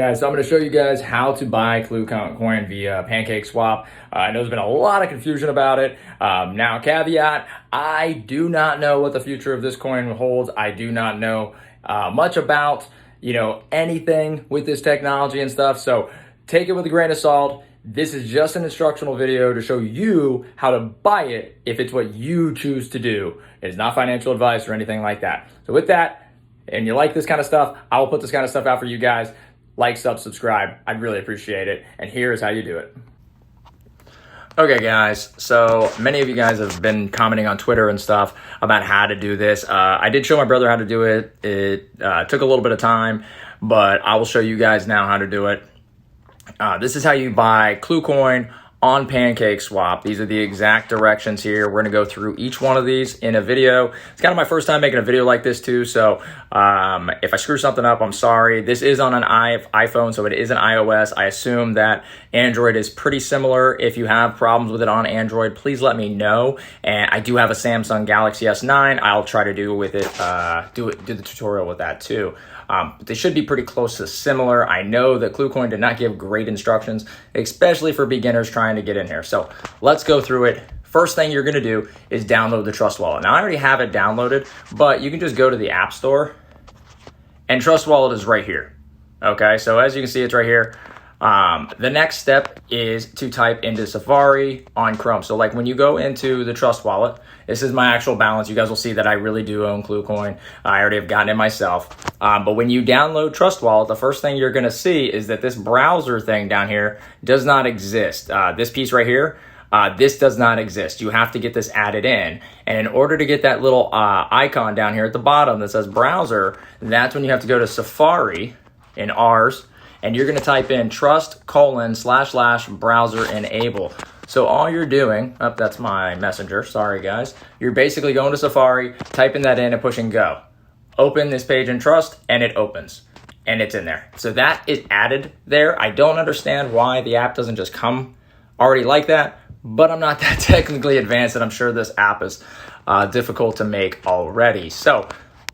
Guys, so I'm going to show you guys how to buy Clucoin via PancakeSwap. I know there's been a lot of confusion about it. Now, caveat, I do not know what the future of this coin holds. I do not know much about, anything with this technology and stuff. So take it with a grain of salt. This is just an instructional video to show you how to buy it if it's what you choose to do. It is not financial advice or anything like that. So with that, and you like this kind of stuff, I will put this kind of stuff out for you guys. Like, subscribe. I'd really appreciate it. And here's how you do it. Okay, guys. So many of you guys have been commenting on Twitter and stuff about how to do this. I did show my brother how to do it. It took a little bit of time, but I will show you guys now how to do it. This is how you buy Clucoin on PancakeSwap. These are the exact directions here. We're gonna go through each one of these in a video. It's kind of my first time making a video like this too, so if I screw something up, I'm sorry. This is on an iPhone, so it is an iOS. I assume that Android is pretty similar. If you have problems with it on Android, please let me know. And I do have a Samsung Galaxy S9. I'll try to do with it, do the tutorial with that too. But they should be pretty close to similar. I know that Clucoin did not give great instructions, especially for beginners trying to get in here. So let's go through it. First thing you're gonna do is download the Trust Wallet. Now I already have it downloaded, but you can just go to the App Store and Trust Wallet is right here. Okay, so as you can see, it's right here. The next step is to type into Safari on Chrome. So like when you go into the Trust Wallet, this is my actual balance. You guys will see that I really do own Clucoin. I already have gotten it myself. But when you download Trust Wallet, the first thing you're gonna see is that this browser thing down here does not exist. This piece right here, this does not exist. You have to get this added in. And in order to get that little icon down here at the bottom that says browser, that's when you have to go to Safari in ours, and you're gonna type in trust://browser enable. So all you're doing, that's my messenger, sorry guys. You're basically going to Safari, typing that in and pushing go. Open this page in Trust and it opens and it's in there. So that is added there. I don't understand why the app doesn't just come already like that, but I'm not that technically advanced and I'm sure this app is difficult to make already. So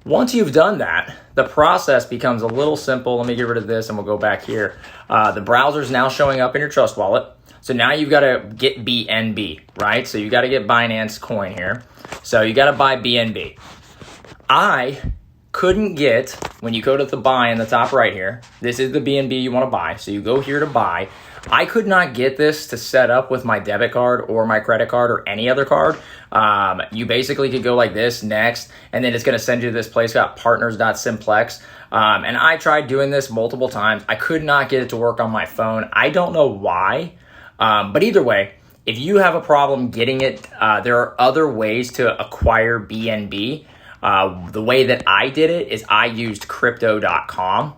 once you've done that, the process becomes a little simple. Let me get rid of this and we'll go back here. The browser is now showing up in your Trust Wallet. So now you've got to get BNB, right? So you got to get Binance coin here. So you got to buy BNB. I couldn't get, when you go to the buy in the top right here, this is the BNB you want to buy. So you go here to buy. I could not get this to set up with my debit card or my credit card or any other card. You basically could go like this, next, and then it's going to send you to this place called partners.simplex. And I tried doing this multiple times. I could not get it to work on my phone. I don't know why, but either way, if you have a problem getting it, there are other ways to acquire BNB. The way that I did it is I used crypto.com.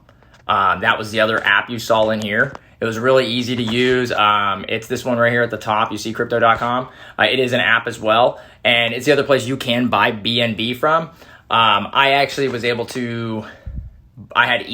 That was the other app you saw in here. It was really easy to use. It's this one right here at the top. You see crypto.com. It is an app as well. And it's the other place you can buy BNB from. I actually was able to, I had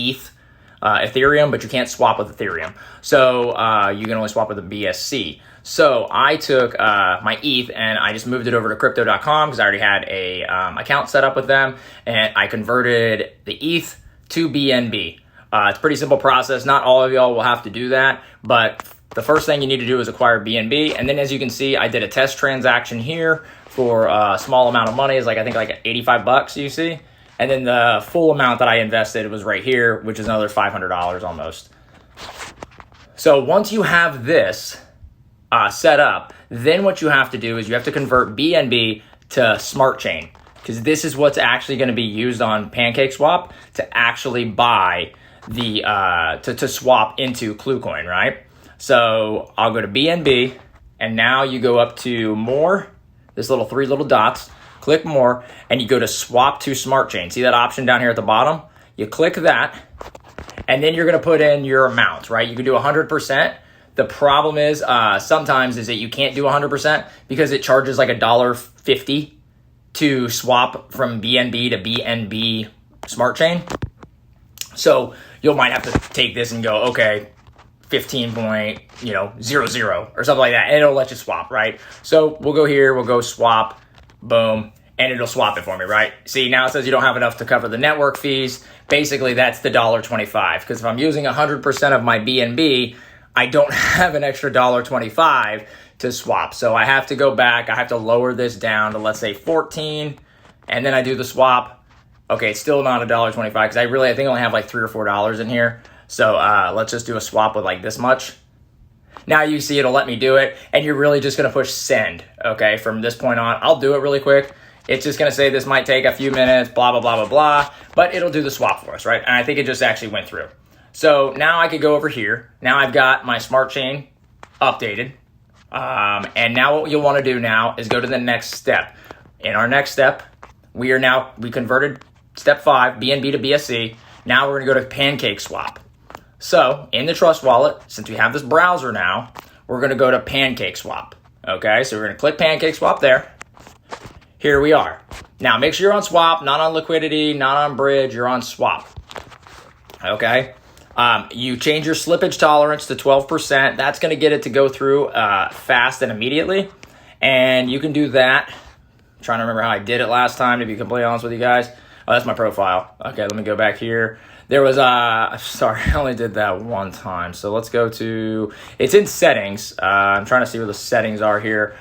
Ethereum, but you can't swap with Ethereum. So you can only swap with the BSC. So I took my ETH and I just moved it over to crypto.com because I already had a account set up with them. And I converted the ETH to BNB. It's a pretty simple process. Not all of y'all will have to do that, but the first thing you need to do is acquire BNB. And then as you can see, I did a test transaction here for a small amount of money. It's like, I think like 85 bucks, you see? And then the full amount that I invested was right here, which is another $500 almost. So once you have this set up, then what you have to do is you have to convert BNB to Smart Chain, because this is what's actually going to be used on PancakeSwap to actually buy the to swap into Clucoin, right? So I'll go to BNB, and now you go up to more, this little three little dots, click more, and you go to swap to Smart Chain. See that option down here at the bottom? You click that, and then you're gonna put in your amount, right? You can do 100%. The problem is sometimes is that you can't do 100% because it charges like $1.50 to swap from BNB to BNB Smart Chain. So you might have to take this and go, okay, 15.00 or something like that, and it'll let you swap, right? So we'll go here, we'll go swap, boom, and it'll swap it for me, right? See, now it says you don't have enough to cover the network fees. Basically, that's the $1.25, because if I'm using 100% of my BNB, I don't have an extra $1.25 to swap. So I have to go back. I have to lower this down to, let's say, 14, and then I do the swap. Okay, it's still not $1.25 because I think I only have like $3 or $4 in here. So let's just do a swap with like this much. Now you see it'll let me do it, and you're really just gonna push send, okay, from this point on. I'll do it really quick. It's just gonna say this might take a few minutes, blah, blah, blah, blah, blah, but it'll do the swap for us, right? And I think it just actually went through. So now I could go over here. Now I've got my smart chain updated. And now what you'll wanna do now is go to the next step. In our next step, we converted step 5, BNB to BSC. Now we're gonna go to Pancake Swap. So in the Trust Wallet, since we have this browser now, we're gonna go to Pancake Swap. Okay, so we're gonna click Pancake Swap there. Here we are. Now make sure you're on Swap, not on Liquidity, not on Bridge, you're on Swap. Okay, you change your slippage tolerance to 12%. That's gonna get it to go through fast and immediately. And you can do that. I'm trying to remember how I did it last time, to be completely honest with you guys. Oh, that's my profile. Okay, let me go back here. There was sorry, I only did that one time. So let's go to, it's in settings. I'm trying to see where the settings are here.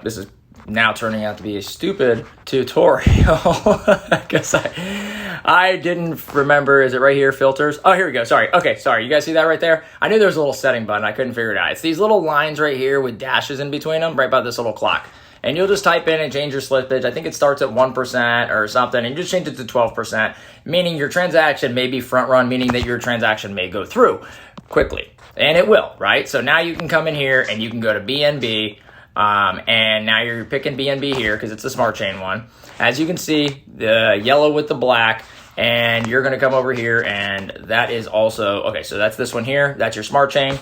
This is now turning out to be a stupid tutorial. I guess I didn't remember. Is it right here, filters? Oh, here we go. Sorry. Okay, sorry. You guys see that right there? I knew there was a little setting button. I couldn't figure it out. It's these little lines right here with dashes in between them, right by this little clock. And you'll just type in and change your slippage. I think it starts at 1% or something, and you just change it to 12%, meaning your transaction may be front run, meaning that your transaction may go through quickly. And it will, right? So now you can come in here and you can go to BNB, and now you're picking BNB here because it's the smart chain one. As you can see, the yellow with the black, and you're gonna come over here, and that is also, okay, so that's this one here. That's your smart chain.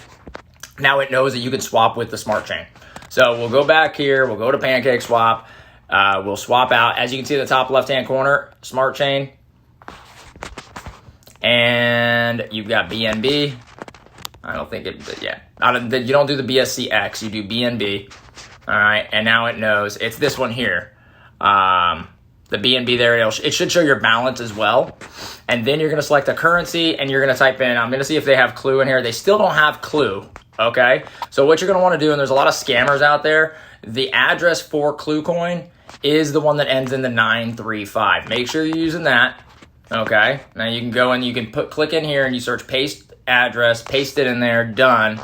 Now it knows that you can swap with the smart chain. So we'll go back here, we'll go to Pancake Swap, we'll swap out. As you can see in the top left-hand corner, smart chain. And you've got BNB. I don't think it, yeah. You don't do the BSCX, you do BNB. All right, and now it knows, it's this one here. The BNB there, it should show your balance as well. And then you're gonna select a currency and you're gonna type in, I'm gonna see if they have Clue in here. They still don't have Clue. Okay, so what you're going to want to do, and there's a lot of scammers out there, the address for Clucoin is the one that ends in the 935. Make sure you're using that. Okay, now you can go and you can click in here and you search paste address, paste it in there, done.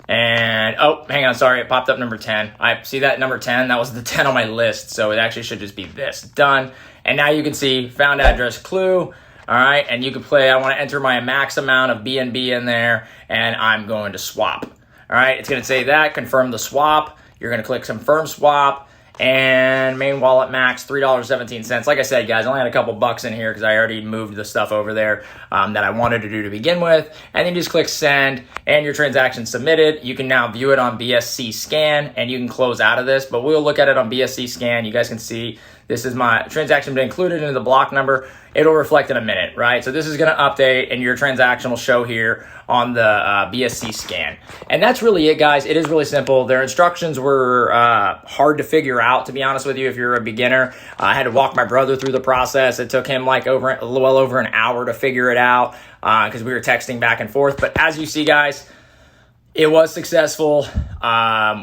And, oh, hang on, sorry, it popped up number 10. I see that number 10, that was the 10 on my list, so it actually should just be this, done. And now you can see found address Clue. All right, and you can play, I want to enter my max amount of BNB in there, and I'm going to swap. All right, it's going to say that, confirm the swap. You're going to click confirm swap, and main wallet max, $3.17. Like I said, guys, I only had a couple bucks in here because I already moved the stuff over there that I wanted to do to begin with. And then you just click send, and your transaction submitted. You can now view it on BSC scan, and you can close out of this, but we'll look at it on BSC scan. You guys can see this is my transaction been included into the block number. It'll reflect in a minute, right? So this is going to update, and your transaction will show here on the BSC scan. And that's really it, guys. It is really simple. Their instructions were hard to figure out, to be honest with you, if you're a beginner. I had to walk my brother through the process. It took him like well over an hour to figure it out because we were texting back and forth. But as you see, guys, it was successful.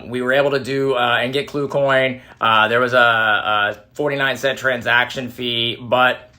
We were able to do and get Clucoin. There was a 49-cent transaction fee, but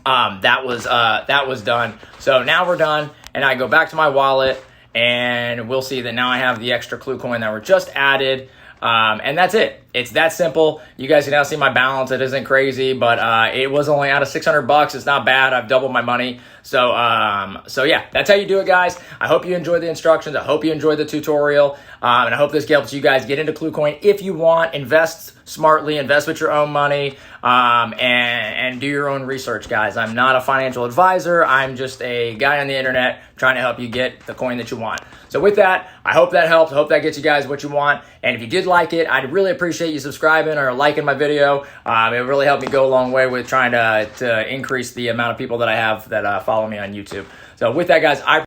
that was done. So now we're done, and I go back to my wallet, and we'll see that now I have the extra Clucoin that were just added. And that's it. It's that simple. You guys can now see my balance. It isn't crazy, but it was only out of $600. It's not bad. I've doubled my money. So yeah, that's how you do it, guys. I hope you enjoyed the instructions. I hope you enjoyed the tutorial. And I hope this helps you guys get into Clucoin. If you want, invest smartly, invest with your own money, and do your own research, guys. I'm not a financial advisor. I'm just a guy on the internet trying to help you get the coin that you want. So with that, I hope that helps. I hope that gets you guys what you want. And if you did like it, I'd really appreciate you subscribing or liking my video. It really helped me go a long way with trying to increase the amount of people that I have that follow me on YouTube. So with that, guys, I